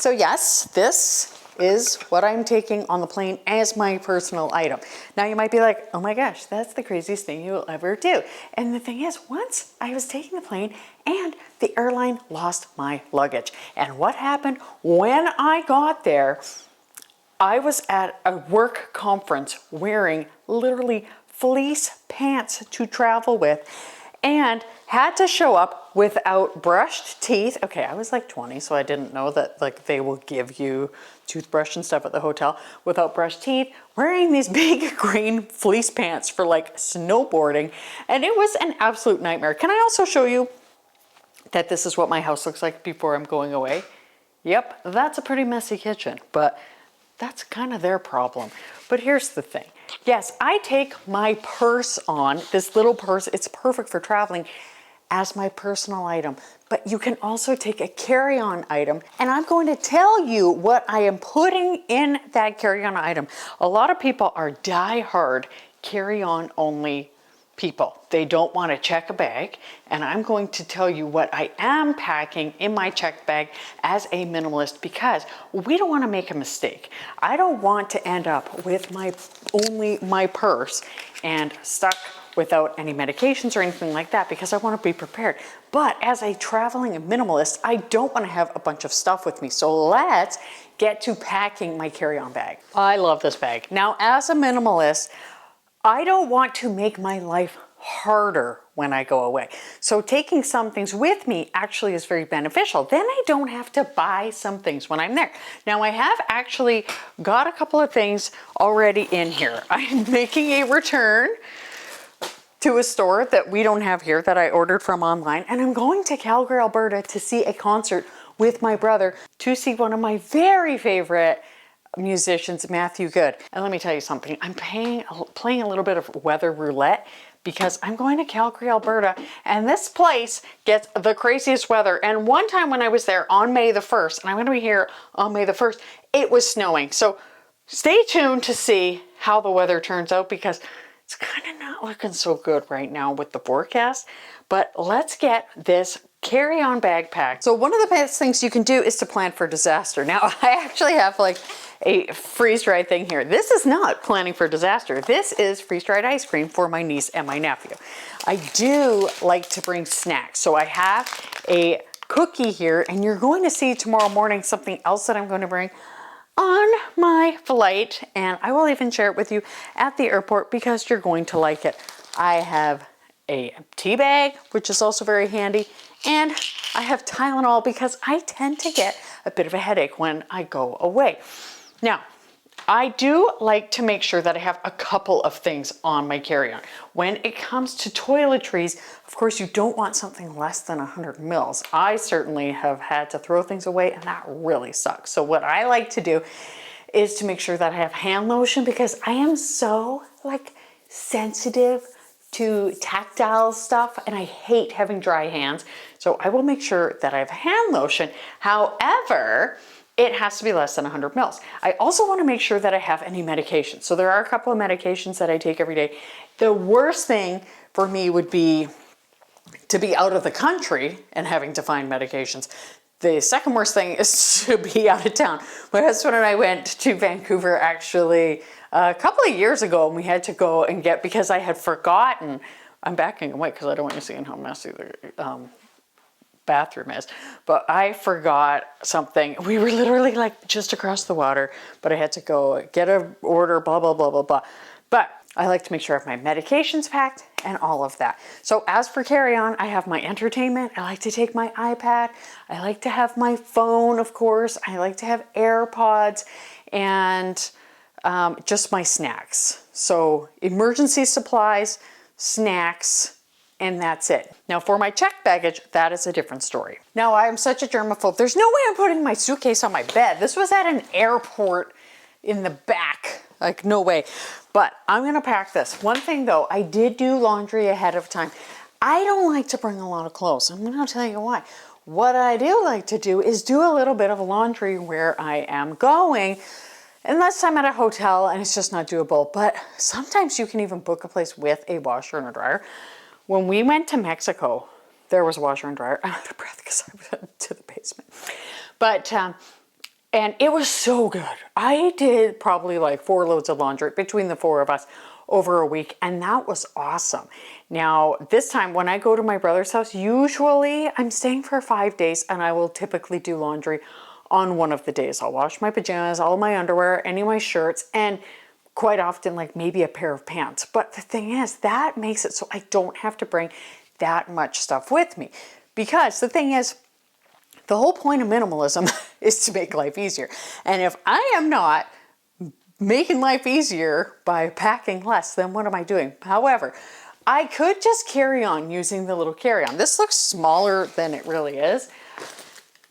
So yes, this is what I'm taking on the plane as my personal item. Now you might be like, oh my gosh, that's the craziest thing you will ever do. And the thing is, once I was taking the plane and the airline lost my luggage. And what happened when I got there, I was at a work conference wearing literally fleece pants to travel with and had to show up without brushed teeth. Okay, I was like 20, so I didn't know that like they will give you toothbrush and stuff at the hotel. Without brushed teeth, wearing these big green fleece pants for like snowboarding, and it was an absolute nightmare. Can I also show you that this is what my house looks like before I'm going away? Yep, that's a pretty messy kitchen, but that's kind of their problem. But here's the thing. Yes, I take my purse on, this little purse, it's perfect for traveling, as my personal item. But you can also take a carry-on item, and I'm going to tell you what I am putting in that carry-on item. A lot of people are die-hard carry-on only people. They don't want to check a bag, and I'm going to tell you what I am packing in my checked bag as a minimalist, because we don't want to make a mistake. I don't want to end up with only my purse and stuck without any medications or anything like that, because I want to be prepared. But as a traveling minimalist, I don't want to have a bunch of stuff with me. So let's get to packing my carry-on bag. I love this bag. Now, as a minimalist, I don't want to make my life harder when I go away. So taking some things with me actually is very beneficial. Then I don't have to buy some things when I'm there. Now I have actually got a couple of things already in here. I'm making a return to a store that we don't have here that I ordered from online, and I'm going to Calgary, Alberta to see a concert with my brother, to see one of my very favorite musicians, Matthew Good. And let me tell you something, I'm playing a little bit of weather roulette because I'm going to Calgary, Alberta, and this place gets the craziest weather. And one time when I was there on May the 1st, and I'm going to be here on May the 1st, it was snowing. So stay tuned to see how the weather turns out, because it's kind of not looking so good right now with the forecast. But let's get this carry-on bag packed. So one of the best things you can do is to plan for disaster. Now I actually have like a freeze-dried thing here. This is not planning for disaster. This is freeze-dried ice cream for my niece and my nephew. I do like to bring snacks. So I have a cookie here, and you're going to see tomorrow morning something else that I'm going to bring on my flight, and I will even share it with you at the airport because you're going to like it. I have a tea bag, which is also very handy, and I have Tylenol because I tend to get a bit of a headache when I go away. Now, I do like to make sure that I have a couple of things on my carry-on. When it comes to toiletries, of course, you don't want something less than 100 mils. I certainly have had to throw things away, and that really sucks. So what I like to do is to make sure that I have hand lotion, because I am so like sensitive to tactile stuff, and I hate having dry hands. So I will make sure that I have hand lotion. However, it has to be less than 100 mils. I also want to make sure that I have any medication. So there are a couple of medications that I take every day. The worst thing for me would be to be out of the country and having to find medications. The second worst thing is to be out of town. My husband and I went to Vancouver actually a couple of years ago, and we had to go and get, because I had forgotten, I'm backing away because I don't want you seeing how messy the bathroom is, but I forgot something. We were literally like just across the water, but I had to go get an order, blah, blah, blah, blah, blah. But I like to make sure I have my medications packed and all of that. So as for carry-on, I have my entertainment. I like to take my iPad. I like to have my phone, of course. I like to have AirPods and just my snacks. So emergency supplies, snacks, and that's it. Now for my checked baggage, that is a different story. Now I am such a germaphobe. There's no way I'm putting my suitcase on my bed. This was at an airport in the back. Like, no way. But I'm gonna pack this. One thing though, I did do laundry ahead of time. I don't like to bring a lot of clothes. I'm gonna tell you why. What I do like to do is do a little bit of laundry where I am going, unless I'm at a hotel and it's just not doable. But sometimes you can even book a place with a washer and a dryer. When we went to Mexico, there was a washer and dryer. I'm out of breath because I went to the basement. But And it was so good. I did probably like 4 loads of laundry between the 4 of us over a week, and that was awesome. Now, this time when I go to my brother's house, usually I'm staying for 5 days, and I will typically do laundry on one of the days. I'll wash my pajamas, all my underwear, any of my shirts, and quite often like maybe a pair of pants. But the thing is, that makes it so I don't have to bring that much stuff with me. Because the thing is, the whole point of minimalism is to make life easier. And if I am not making life easier by packing less, then what am I doing? However, I could just carry on using the little carry-on. This looks smaller than it really is.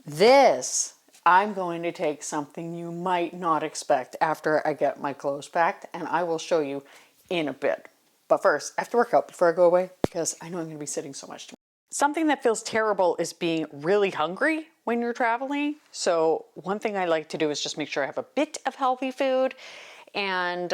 This, I'm going to take something you might not expect after I get my clothes packed, and I will show you in a bit. But first, I have to work out before I go away because I know I'm going to be sitting so much tomorrow. Something that feels terrible is being really hungry when you're traveling. So one thing I like to do is just make sure I have a bit of healthy food, and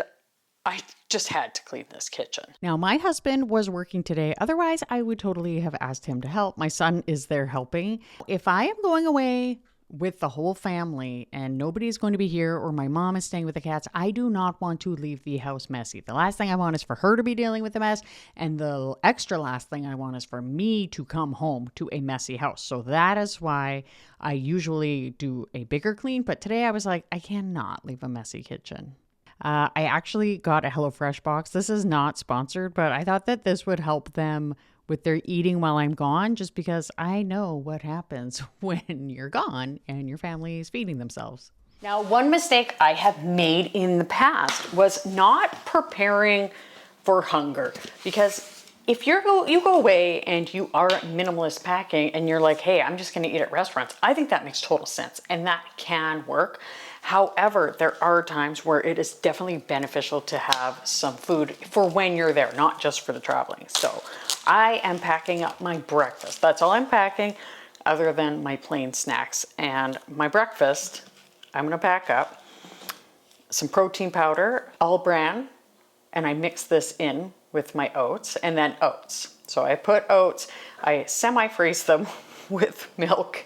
I just had to clean this kitchen. Now, my husband was working today. Otherwise, I would totally have asked him to help. My son is there helping. If I am going away with the whole family and nobody's going to be here, or my mom is staying with the cats, I do not want to leave the house messy. The last thing I want is for her to be dealing with the mess, and the extra last thing I want is for me to come home to a messy house. So that is why I usually do a bigger clean, but today I was like, I cannot leave a messy kitchen. I actually got a HelloFresh box. This is not sponsored, but I thought that this would help them with their eating while I'm gone, just because I know what happens when you're gone and your family is feeding themselves. Now, one mistake I have made in the past was not preparing for hunger, because if you go away and you are minimalist packing and you're like, hey, I'm just going to eat at restaurants, I think that makes total sense and that can work. However, there are times where it is definitely beneficial to have some food for when you're there, not just for the traveling. So I am packing up my breakfast. That's all I'm packing, other than my plain snacks. And my breakfast, I'm gonna pack up some protein powder, all bran, and I mix this in with my oats, and then oats. So I put oats, I semi-freeze them with milk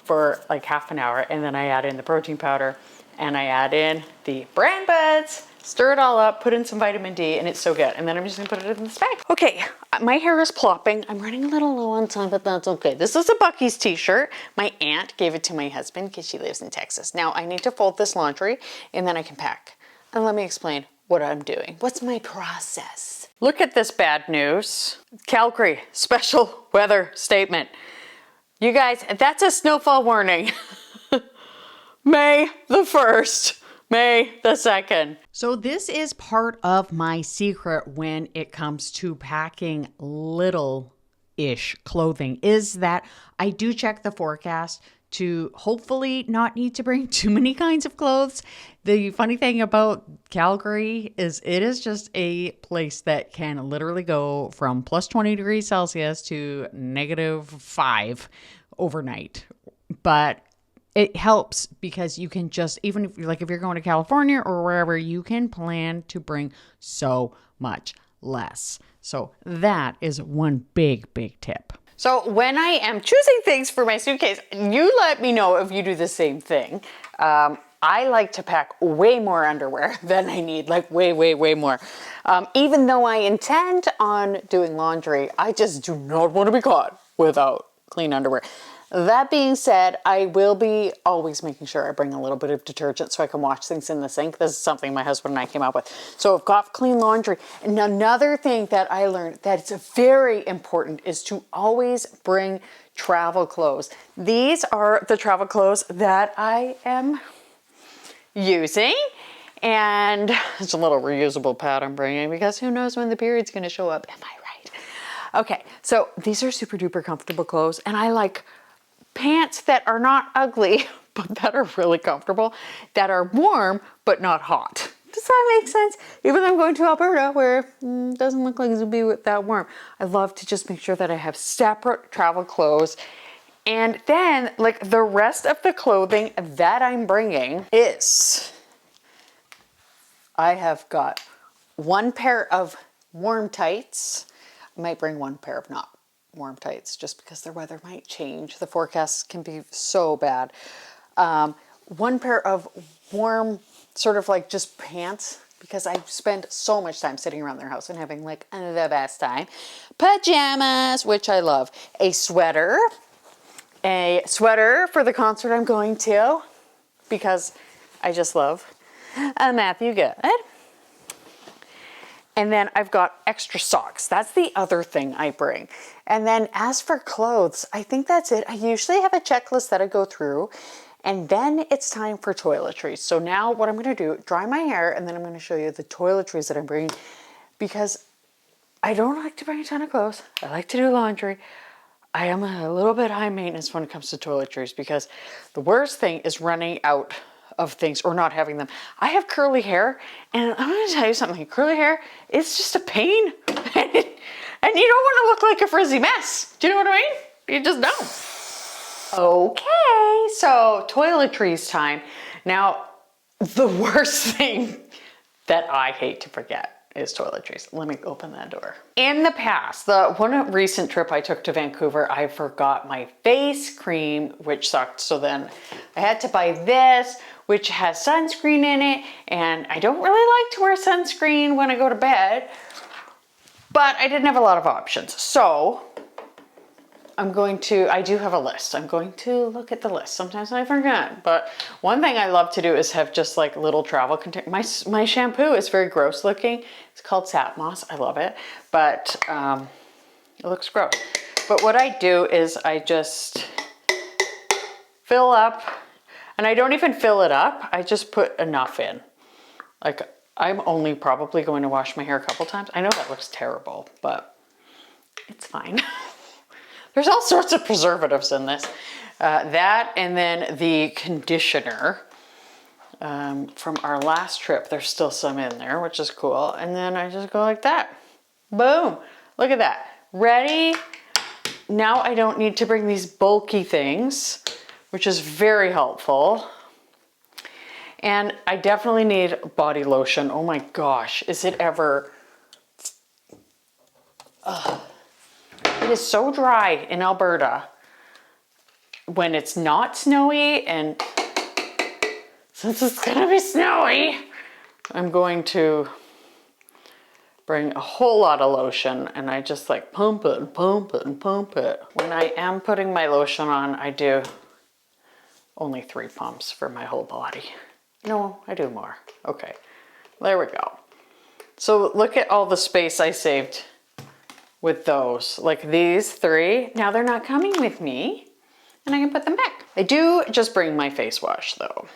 for like half an hour, and then I add in the protein powder, and I add in the bran buds, stir it all up, put in some vitamin D, and it's so good. And then I'm just gonna put it in this bag. Okay, my hair is plopping. I'm running a little low on time, but that's okay. This is a Buc-ee's t-shirt. My aunt gave it to my husband because she lives in Texas. Now I need to fold this laundry, and then I can pack. And let me explain what I'm doing. What's my process? Look at this bad news. Calgary, special weather statement. You guys, that's a snowfall warning. May the 1st, May the 2nd. So this is part of my secret when it comes to packing little-ish clothing, is that I do check the forecast to hopefully not need to bring too many kinds of clothes. The funny thing about Calgary is it is just a place that can literally go from plus 20 degrees Celsius to -5 overnight. But it helps because you can just, even if you're going to California or wherever, you can plan to bring so much less. So that is one big, big tip. So when I am choosing things for my suitcase, you let me know if you do the same thing. I like to pack way more underwear than I need, like way, way, way more. Even though I intend on doing laundry, I just do not want to be caught without clean underwear. That being said, I will be always making sure I bring a little bit of detergent so I can wash things in the sink. This is something my husband and I came up with. So I've got clean laundry. And another thing that I learned that's very important is to always bring travel clothes. These are the travel clothes that I am using. And it's a little reusable pad I'm bringing because who knows when the period's going to show up. Am I right? Okay, so these are super duper comfortable clothes, and I like pants that are not ugly, but that are really comfortable, that are warm, but not hot. Does that make sense? Even though I'm going to Alberta, where it doesn't look like it's gonna be that warm, I love to just make sure that I have separate travel clothes. And then, like, the rest of the clothing that I'm bringing is, I have got one pair of warm tights. I might bring one pair of not warm tights just because the weather might change. The forecasts can be so bad. one pair of warm, sort of like just pants, because I spend so much time sitting around their house and having like the best time. Pajamas, which I love. A sweater for the concert I'm going to, because I just love Matthew Good. And then I've got extra socks. That's the other thing I bring. And then as for clothes, I think that's it. I usually have a checklist that I go through, and then it's time for toiletries. So now what I'm gonna do, dry my hair, and then I'm gonna show you the toiletries that I'm bringing, because I don't like to bring a ton of clothes. I like to do laundry. I am a little bit high maintenance when it comes to toiletries, because the worst thing is running out of things or not having them. I have curly hair, and I'm gonna tell you something, curly hair is just a pain. And you don't wanna look like a frizzy mess. Do you know what I mean? You just don't. Okay, so toiletries time. Now, the worst thing that I hate to forget is toiletries. Let me open that door. In the past, the one recent trip I took to Vancouver, I forgot my face cream, which sucked. So then I had to buy this, which has sunscreen in it. And I don't really like to wear sunscreen when I go to bed, but I didn't have a lot of options. So I do have a list. I'm going to look at the list. Sometimes I forget, but one thing I love to do is have just like little travel containers. My shampoo is very gross looking. It's called Sap Moss. I love it, but it looks gross. But what I do is I just fill up, and I don't even fill it up. I just put enough in. Like, I'm only probably going to wash my hair a couple times. I know that looks terrible, but it's fine. There's all sorts of preservatives in this. That, and then the conditioner from our last trip. There's still some in there, which is cool. And then I just go like that. Boom. Look at that. Ready? Now I don't need to bring these bulky things, which is very helpful. And I definitely need body lotion. Oh my gosh, is it ever... It is so dry in Alberta when it's not snowy, and since it's gonna be snowy, I'm going to bring a whole lot of lotion, and I just like pump it and pump it and pump it. When I am putting my lotion on, I do only 3 pumps for my whole body. No, I do more. Okay, there we go. So look at all the space I saved with those. Like these 3, now they're not coming with me, and I can put them back. I do just bring my face wash though.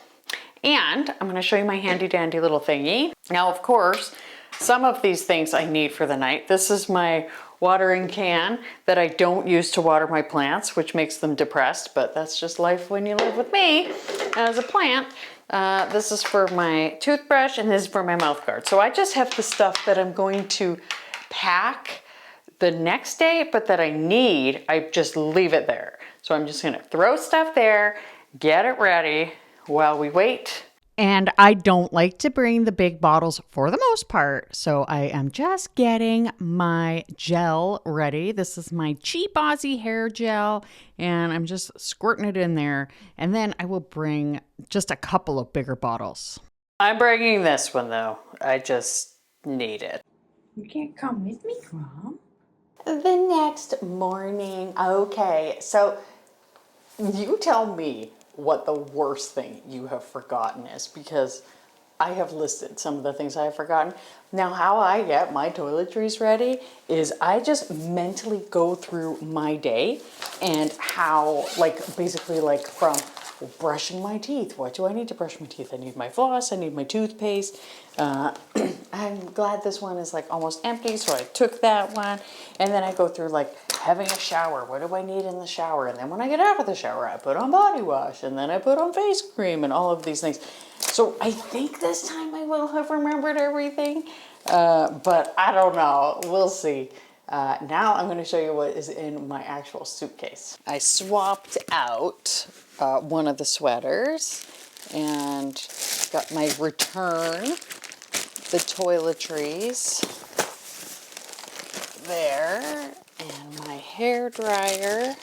And I'm gonna show you my handy dandy little thingy. Now, of course, some of these things I need for the night. This is my watering can that I don't use to water my plants, which makes them depressed, but that's just life when you live with me as a plant. This is for my toothbrush, and this is for my mouth guard. So I just have the stuff that I'm going to pack the next day, but that I need, I just leave it there. So I'm just gonna throw stuff there, get it ready while we wait. And I don't like to bring the big bottles for the most part, so I am just getting my gel ready. This is my cheap Aussie hair gel, and I'm just squirting it in there, and then I will bring just a couple of bigger bottles. I'm bringing this one though. I just need it. You can't come with me, Mom. The next morning. Okay, so you tell me what the worst thing you have forgotten is, because I have listed some of the things I have forgotten. Now, how I get my toiletries ready is I just mentally go through my day and how, like, basically like from brushing my teeth. What do I need to brush my teeth? I need my floss, I need my toothpaste. I'm glad this one is like almost empty, so I took that one. And then I go through like having a shower. What do I need in the shower? And then when I get out of the shower, I put on body wash, and then I put on face cream and all of these things. So I think this time I will have remembered everything, but I don't know. We'll see. Now I'm going to show you what is in my actual suitcase. I swapped out one of the sweaters and got my return, the toiletries there, and my hair dryer,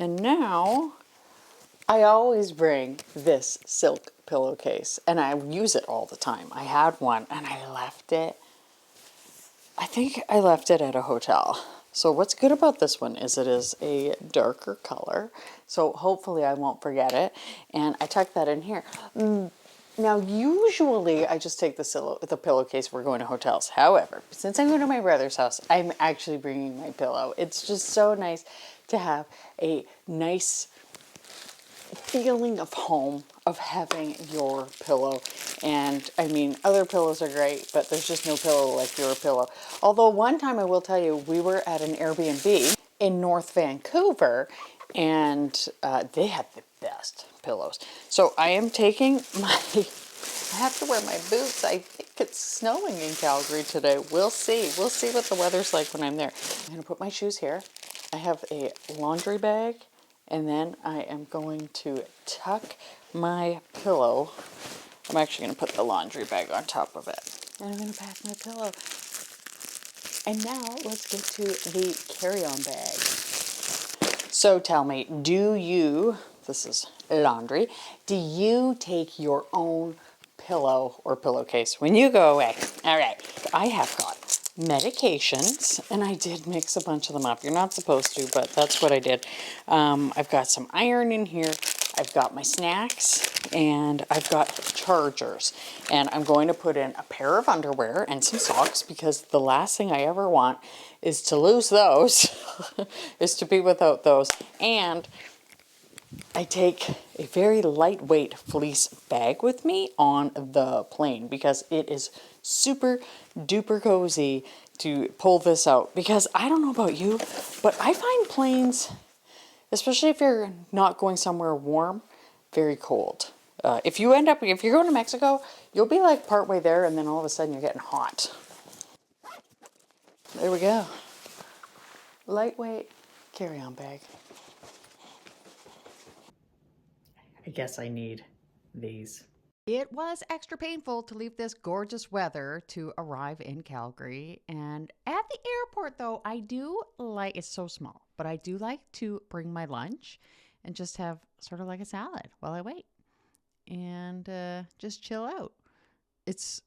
And now I always bring this silk pillowcase and I use it all the time. I had one and I left it. I think I left it at a hotel. So what's good about this one is it is a darker color. So hopefully I won't forget it. And I tucked that in here. Now, usually I just take the pillowcase if we're going to hotels. However, since I'm going to my brother's house, I'm actually bringing my pillow. It's just so nice to have a nice feeling of home, of having your pillow. And I mean, other pillows are great, but there's just no pillow like your pillow. Although one time I will tell you, we were at an Airbnb in North Vancouver and they had the best pillows. So I am taking I have to wear my boots. I think it's snowing in Calgary today. We'll see. We'll see what the weather's like when I'm there. I'm going to put my shoes here. I have a laundry bag. And then I am going to tuck my pillow. I'm actually going to put the laundry bag on top of it. And I'm going to pack my pillow. And now let's get to the carry-on bag. So tell me, this is laundry, do you take your own pillow or pillowcase when you go away? All right, I have got medications, and I did mix a bunch of them up. You're not supposed to, but that's what I did. I've got some iron in here. I've got my snacks, and I've got chargers. And I'm going to put in a pair of underwear and some socks because the last thing I ever want is to lose those, is to be without those. And I take a very lightweight fleece bag with me on the plane because it is super duper cozy to pull this out. Because I don't know about you, but I find planes, especially if you're not going somewhere warm, very cold. If you're going to Mexico, you'll be like partway there and then all of a sudden you're getting hot. There we go. Lightweight carry-on bag. I guess I need these. It was extra painful to leave this gorgeous weather to arrive in Calgary. And at the airport, though, I do like, it's so small, but I do like to bring my lunch and just have sort of like a salad while I wait and just chill out. It's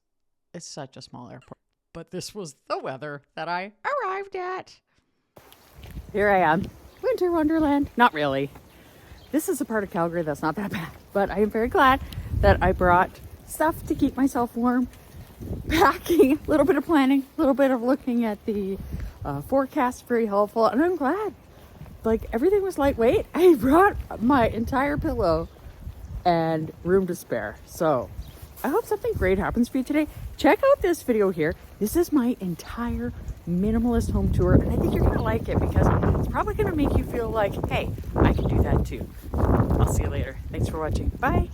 such a small airport, but this was the weather that I arrived at. Here I am, winter wonderland. Not really. This is a part of Calgary that's not that bad, but I am very glad that I brought stuff to keep myself warm, packing, a little bit of planning, a little bit of looking at the forecast, very helpful, and I'm glad. Like, everything was lightweight. I brought my entire pillow and room to spare. So I hope something great happens for you today. Check out this video here. This is my entire minimalist home tour, and I think you're gonna like it because it's probably gonna make you feel like, hey, I can do that too. I'll see you later. Thanks for watching. Bye.